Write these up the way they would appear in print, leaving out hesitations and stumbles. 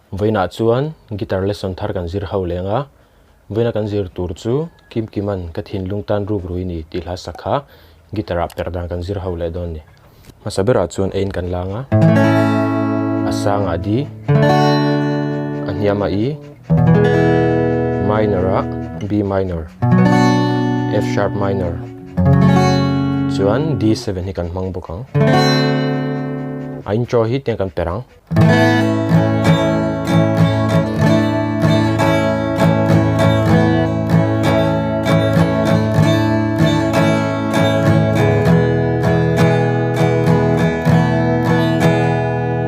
voina chuan guitar lesson thar kan zir ho lenga voina kan zir tur chu kimkiman ka thinlung tan rukru ni tilha sakha guitar perhdan kan zir ho le don ni masabera chuan ein kan langa asanga di anyama i minor a B minor F sharp minor chuan D7 hi kan hmang bokang ain cho hi tiang kan perang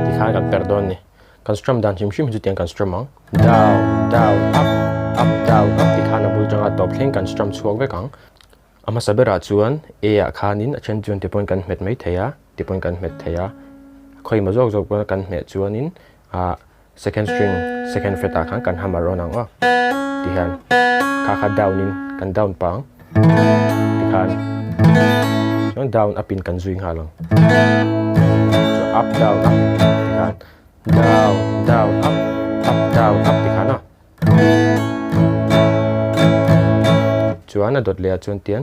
dikhan kan perdon ni kan strum dan chim chu tiang kan strum ang down down up down up dikhan abul janga top thleng kan strum chuak vekang ama sabera chuan a a khanin a chen chuan te point kan met mai theya te point kan met theya khoi ma jok jok pa kan met chuanin a second string second fret a khan kan hammer on ang o tihan kha down in kan down pang tikhan chuan down up in kan zuing halong so up down up tikhan down down up down up tikhan na chuan a dot le chuan tian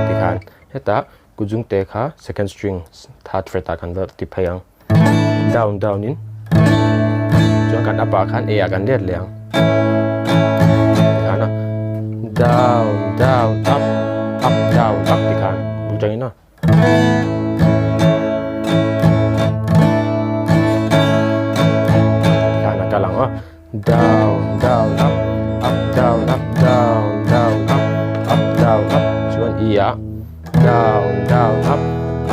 tikhan heta kujung te kha second string third fret a kan da ti phayang down down in chuan kan apa khan a kan let leang tikhan na down down up down up tikhan bulchang ina tikhan kalang wa down down up down up down down up down up chuan ia down down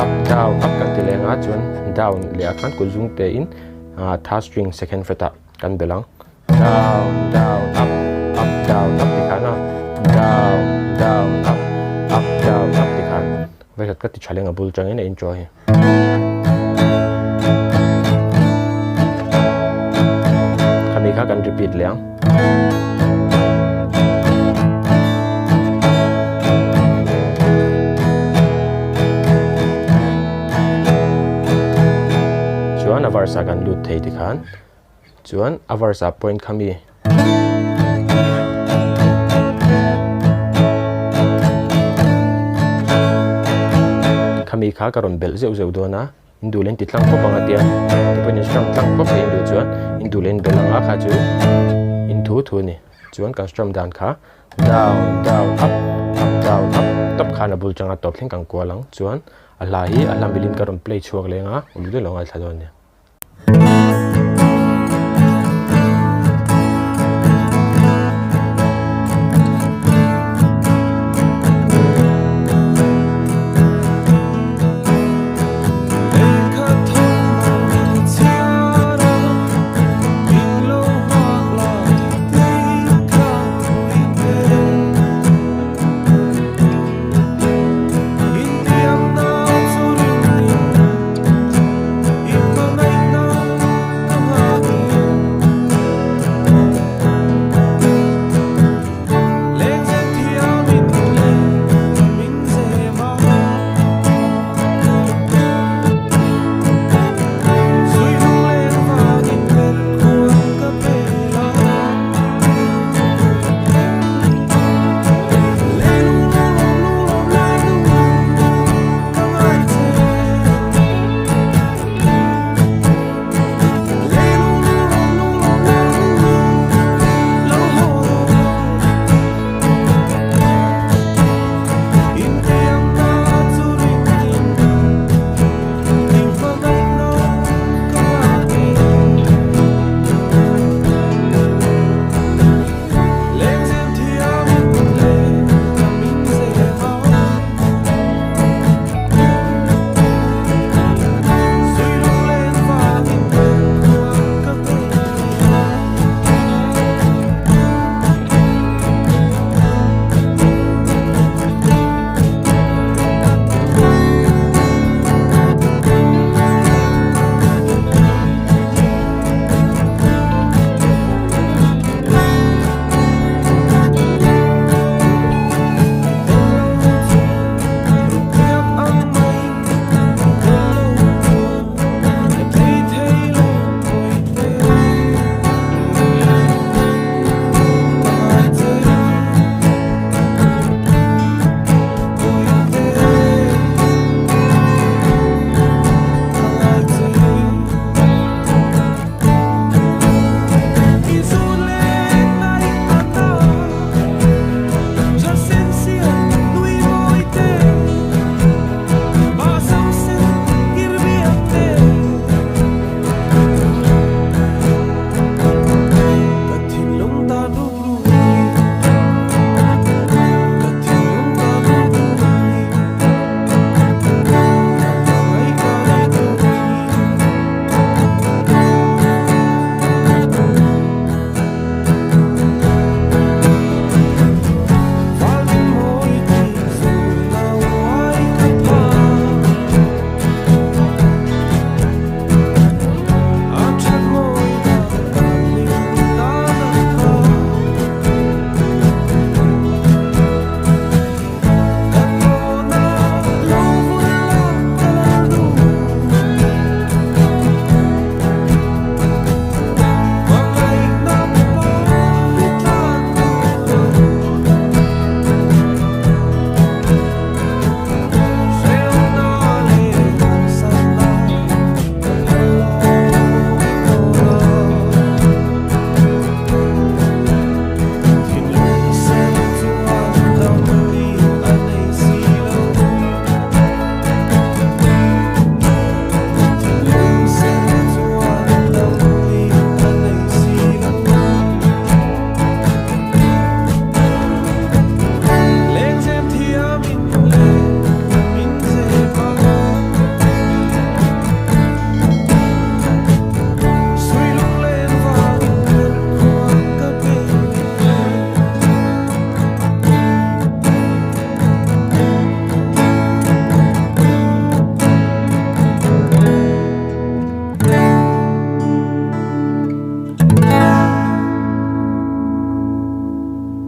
up down up kan tilenga chuan down le khan kujung te in third string second fret a kan belang down down up down up tikhana down down up down up tikhan vai ka ti chalenga bul changin enjoy kami kha kan repeat leang chuan avarsa kan lut thei tikhan chuan avarsa point khami kha karon bel zeu zeu dona indulen titlang ko panga tian tipon strum tlang ko pe indu chuan indulen belanga kha chu inthu thu ni chuan kan strum dan kha down down up down up top khana bul changa top thleng kan kwalang chuan alahi alambilin karon play chuak lenga ulde longa thadon ni